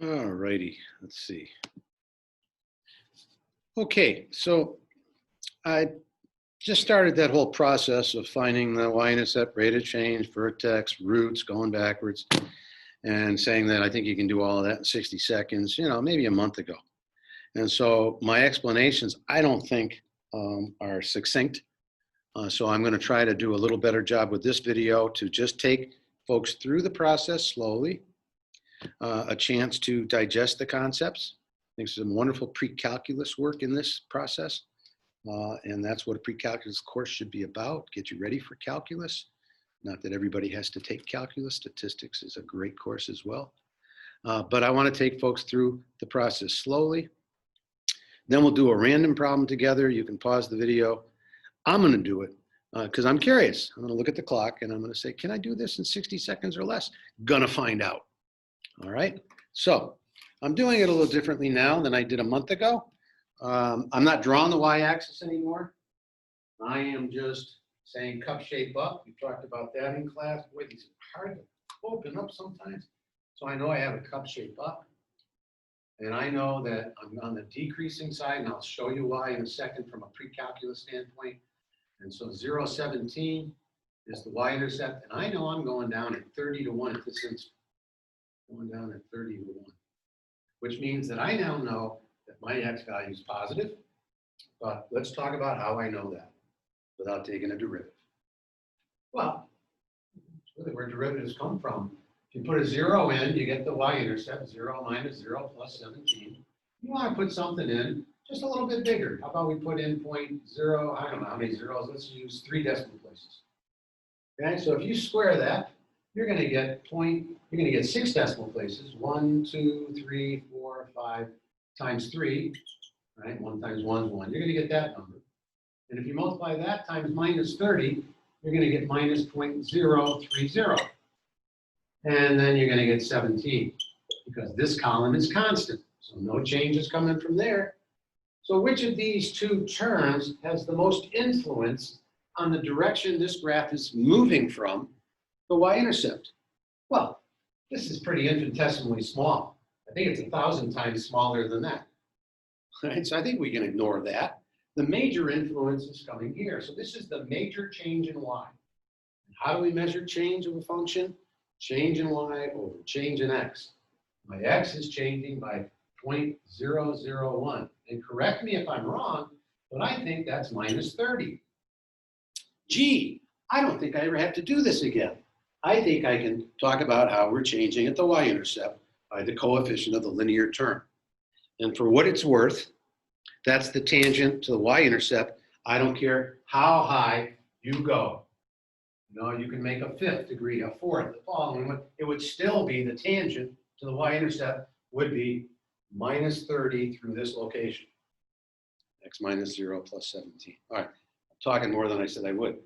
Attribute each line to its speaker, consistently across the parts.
Speaker 1: All righty, let's see. Okay, so I just started that whole process of finding the y-intercept, rate of change, vertex, roots, going backwards, and saying that I think you can do all of that in 60 seconds, maybe a month ago. And so my explanations, I don't think are succinct. So I'm going to try to do a little better job with this video to just take folks through the process slowly, a chance to digest the concepts. I think there's some wonderful pre-calculus work in this process. And that's what a pre-calculus course should be about, get you ready for calculus. Not that everybody has to take calculus. Statistics is a great course as well. But I want to take folks through the process slowly. Then we'll do a random problem together. You can pause the video. I'm going to do it because I'm curious. I'm going to look at the clock and I'm going to say, can I do this in 60 seconds or less? Gonna find out. All right. So I'm doing it a little differently now than I did a month ago. I'm not drawing the y-axis anymore. I am just saying cup shape up. We talked about that in class. Boy, these are hard to open up sometimes. So I know I have a cup shape up. And I know that I'm on the decreasing side, and I'll show you why in a second from a pre-calculus standpoint. And so 0.17 is the y-intercept. And I know I'm going down at 30 to 1 at this instant. Going down at 30 to 1, which means that I now know that my x value is positive. But let's talk about how I know that without taking a derivative. Well, it's really where derivatives come from. If you put a 0 in, you get the y-intercept, 0 minus 0 plus 17. You want to put something in just a little bit bigger. How about we put in 0.0, I don't know how many zeros, let's use 3 decimal places. Okay, so if you square that, you're going to get 6 decimal places. 1, 2, 3, 4, 5 times 3, right? 1 times 1 is 1. You're going to get that number. And if you multiply that times minus 30, you're going to get minus 0.030. And then you're going to get 17 because this column is constant. So no changes coming from there. So which of these two terms has the most influence on the direction this graph is moving from the y-intercept? Well, this is pretty infinitesimally small. I think it's 1,000 times smaller than that. Right? So I think we can ignore that. The major influence is coming here. So this is the major change in y. And how do we measure change of a function? Change in y over change in x. My x is changing by 0.001. And correct me if I'm wrong, but I think that's minus 30. Gee, I don't think I ever have to do this again. I think I can talk about how we're changing at the y-intercept by the coefficient of the linear term. And for what it's worth, that's the tangent to the y-intercept. I don't care how high you go. You can make a 5th degree, a 4th, the following one. It would still be the tangent to the y-intercept would be minus 30 through this location. X minus 0 plus 17. All right, I'm talking more than I said I would.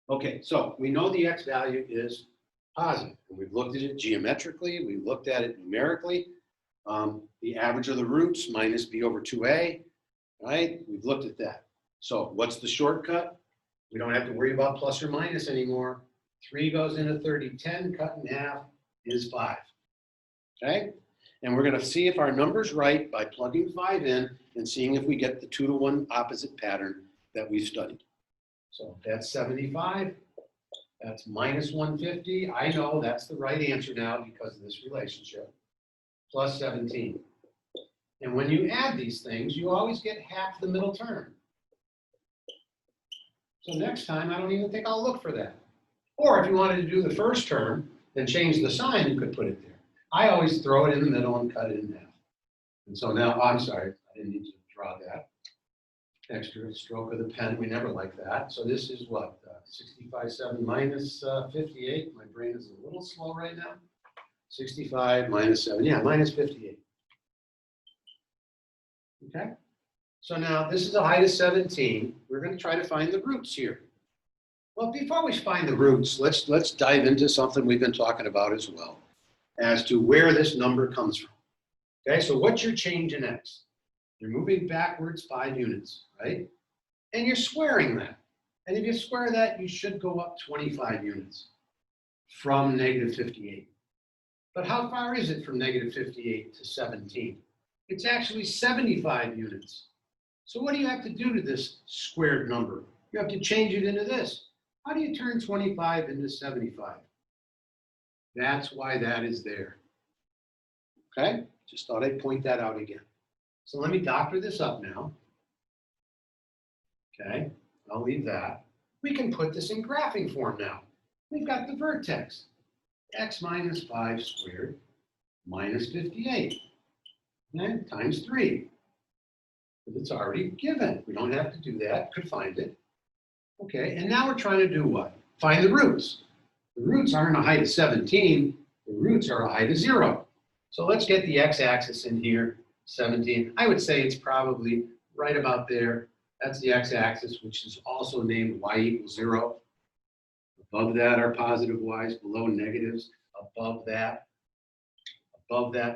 Speaker 1: Okay, so we know the x value is positive. And we've looked at it geometrically. We've looked at it numerically. The average of the roots minus b over 2a, right? We've looked at that. So what's the shortcut? We don't have to worry about plus or minus anymore. 3 goes into 30. 10 cut in half is 5. Okay? And we're going to see if our number's right by plugging 5 in and seeing if we get the 2 to 1 opposite pattern that we've studied. So that's 75. That's minus 150. I know that's the right answer now because of this relationship. Plus 17. And when you add these things, you always get half the middle term. So next time, I don't even think I'll look for that. Or if you wanted to do the first term and change the sign, you could put it there. I always throw it in the middle and cut it in half. And so now, I'm sorry, I didn't need to draw that. Extra stroke of the pen, we never like that. So this is what, 65.7 minus 58. My brain is a little slow right now. 65 minus 7, yeah, minus 58. Okay? So now this is a height of 17. We're going to try to find the roots here. Well, before we find the roots, let's dive into something we've been talking about as well, as to where this number comes from. Okay, so what's your change in x? You're moving backwards 5 units, right? And you're squaring that. And if you square that, you should go up 25 units from negative 58. But how far is it from negative 58 to 17? It's actually 75 units. So what do you have to do to this squared number? You have to change it into this. How do you turn 25 into 75? That's why that is there. Okay? Just thought I'd point that out again. So let me doctor this up now. Okay? I'll leave that. We can put this in graphing form now. We've got the vertex. X minus 5 squared minus 58. Okay? Times 3. But it's already given. We don't have to do that. Could find it. Okay, and now we're trying to do what? Find the roots. The roots aren't a height of 17. The roots are a height of 0. So let's get the x-axis in here, 17. I would say it's probably right about there. That's the x-axis, which is also named y equals 0. Above that are positive y's, below negatives. Above that,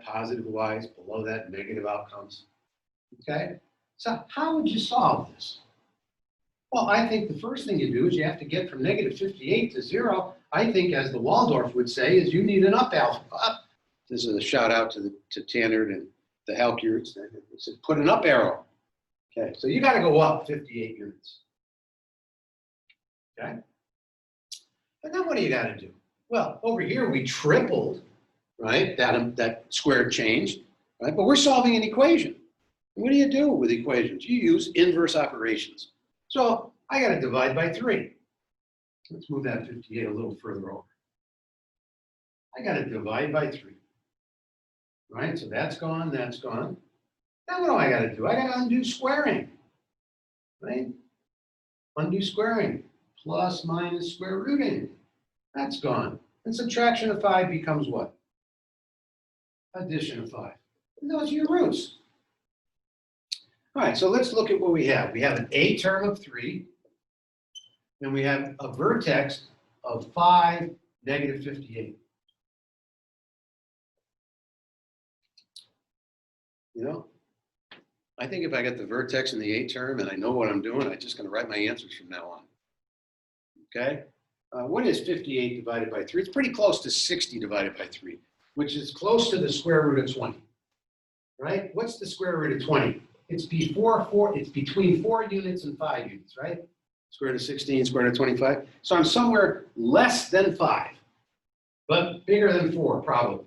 Speaker 1: positive y's, below that, negative outcomes. Okay? So how would you solve this? Well, I think the first thing you do is you have to get from negative 58 to 0. I think, as the Waldorf would say, is you need an up alpha. Up. This is a shout out to Tanner and the Halkyards. They said, put an up arrow. Okay, so you got to go up 58 units. Okay? And then what do you got to do? Well, over here we tripled, right? That squared changed, right? But we're solving an equation. What do you do with equations? You use inverse operations. So I got to divide by 3. Let's move that 58 a little further over. I got to divide by 3. Right? So that's gone, that's gone. Now what do I got to do? I got to undo squaring. Right? Undo squaring. Plus minus square rooting. That's gone. And subtraction of 5 becomes what? Addition of 5. And those are your roots. All right, so let's look at what we have. We have an A term of 3, and we have a vertex of 5, negative 58. You know, I think if I get the vertex in the A term and I know what I'm doing, I'm just going to write my answers from now on. Okay? What is 58 divided by 3? It's pretty close to 60 divided by 3, which is close to the square root of 20. Right? What's the square root of 20? It's between 4 units and 5 units, right? Square root of 16, square root of 25. So I'm somewhere less than 5, but bigger than 4, probably,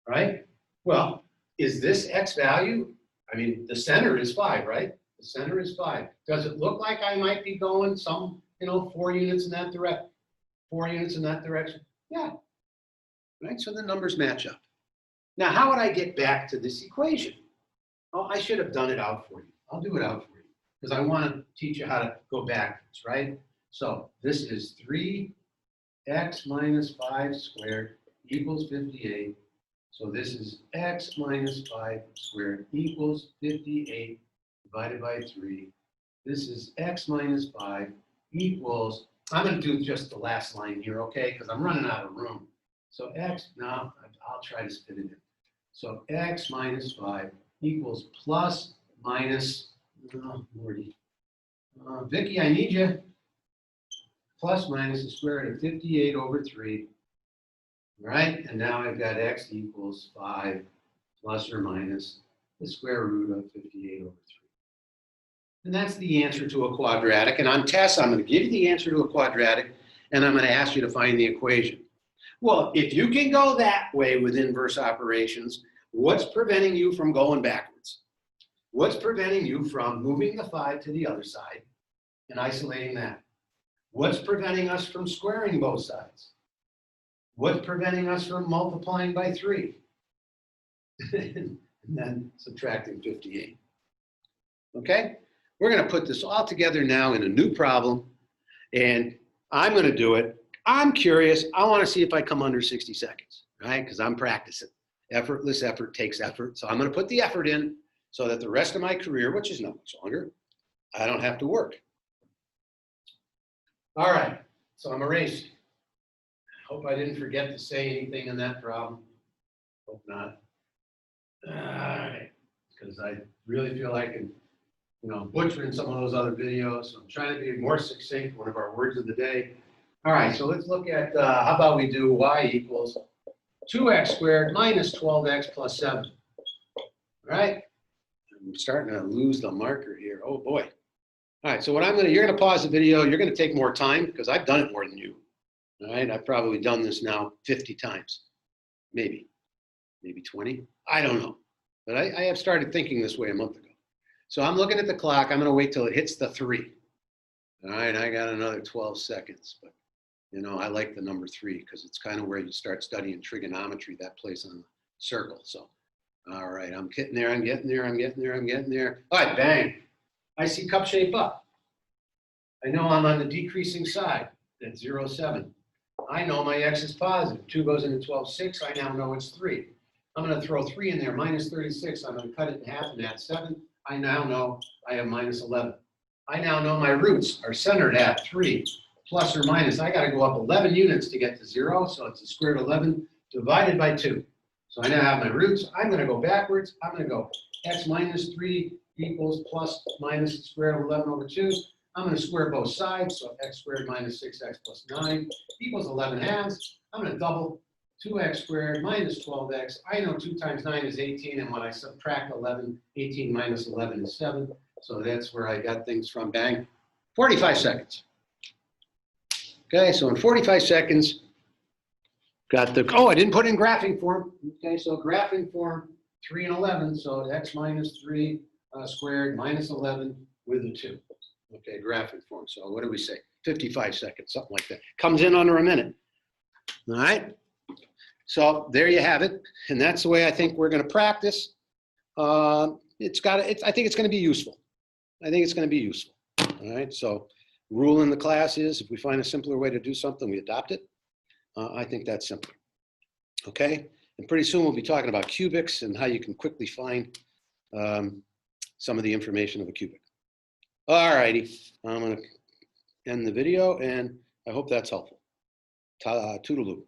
Speaker 1: right? Well, is this x value? I mean, the center is 5, right? The center is 5. Does it look like I might be going some, 4 units in that direction? 4 units in that direction? Yeah. Right? So the numbers match up. Now, how would I get back to this equation? Oh, I should have done it out for you. I'll do it out for you because I want to teach you how to go backwards, right? So this is 3x minus 5 squared equals 58. So this is x minus 5 squared equals 58 divided by 3. This is x minus 5 equals, I'm going to do just the last line here, okay? Because I'm running out of room. So x, now I'll try to spit it in. So x minus 5 equals plus minus, Morty. Vicky, I need you. Plus minus the square root of 58 over 3. All right, and now I've got x equals 5 plus or minus the square root of 58 over 3. And that's the answer to a quadratic. And on tests, I'm going to give you the answer to a quadratic, and I'm going to ask you to find the equation. Well, if you can go that way with inverse operations, what's preventing you from going backwards? What's preventing you from moving the 5 to the other side and isolating that? What's preventing us from squaring both sides? What's preventing us from multiplying by 3? And then subtracting 58. Okay? We're going to put this all together now in a new problem, and I'm going to do it. I'm curious. I want to see if I come under 60 seconds, right? Because I'm practicing. Effortless effort takes effort. So I'm going to put the effort in so that the rest of my career, which is not much longer, I don't have to work. All right. So I'm erasing. Hope I didn't forget to say anything in that problem. Hope not. All right. Because I really feel like I'm, butchering some of those other videos. So I'm trying to be more succinct, one of our words of the day. All right, so let's look at, how about we do y equals 2x squared minus 12x plus 7. All right? I'm starting to lose the marker here. Oh boy. All right, so what you're gonna pause the video. You're gonna take more time because I've done it more than you. All right, I've probably done this now 50 times, maybe 20. I don't know, but I have started thinking this way a month ago. So I'm looking at the clock. I'm gonna wait till it hits the 3. All right, I got another 12 seconds, but you know, I like the number 3 because it's kind of where you start studying trigonometry, that place on the circle. So, all right, I'm getting there, I'm getting there, I'm getting there, I'm getting there. All right, bang. I see cup shape up. I know I'm on the decreasing side at 0, 7. I know my x is positive. 2 goes into 12, 6. I now know it's 3. I'm going to throw 3 in there, minus 36. I'm going to cut it in half and add 7. I now know I have minus 11. I now know my roots are centered at 3, plus or minus. I got to go up 11 units to get to 0, so it's a square root of 11 divided by 2. So I now have my roots. I'm going to go backwards. I'm going to go x minus 3 equals plus minus square root of 11 over 2. I'm going to square both sides, so x squared minus 6x plus 9 equals 11 halves. I'm going to double 2x squared minus 12x. I know 2 times 9 is 18, and when I subtract 11, 18 minus 11 is 7. So that's where I got things from. Bang. 45 seconds. Okay, so in 45 seconds, got the, oh, I didn't put in graphing form. Okay, so graphing form, 3 and 11, so x minus 3 squared minus 11 with a 2. Okay, graphing form. So what do we say? 55 seconds, something like that. Comes in under a minute. All right. So there you have it, and that's the way I think we're going to practice. I think it's going to be useful. I think it's going to be useful. All right. So rule in the class is if we find a simpler way to do something, we adopt it. I think that's simple. Okay. And pretty soon we'll be talking about cubics and how you can quickly find some of the information of a cubic. All righty, I'm going to end the video, and I hope that's helpful. Toodaloo.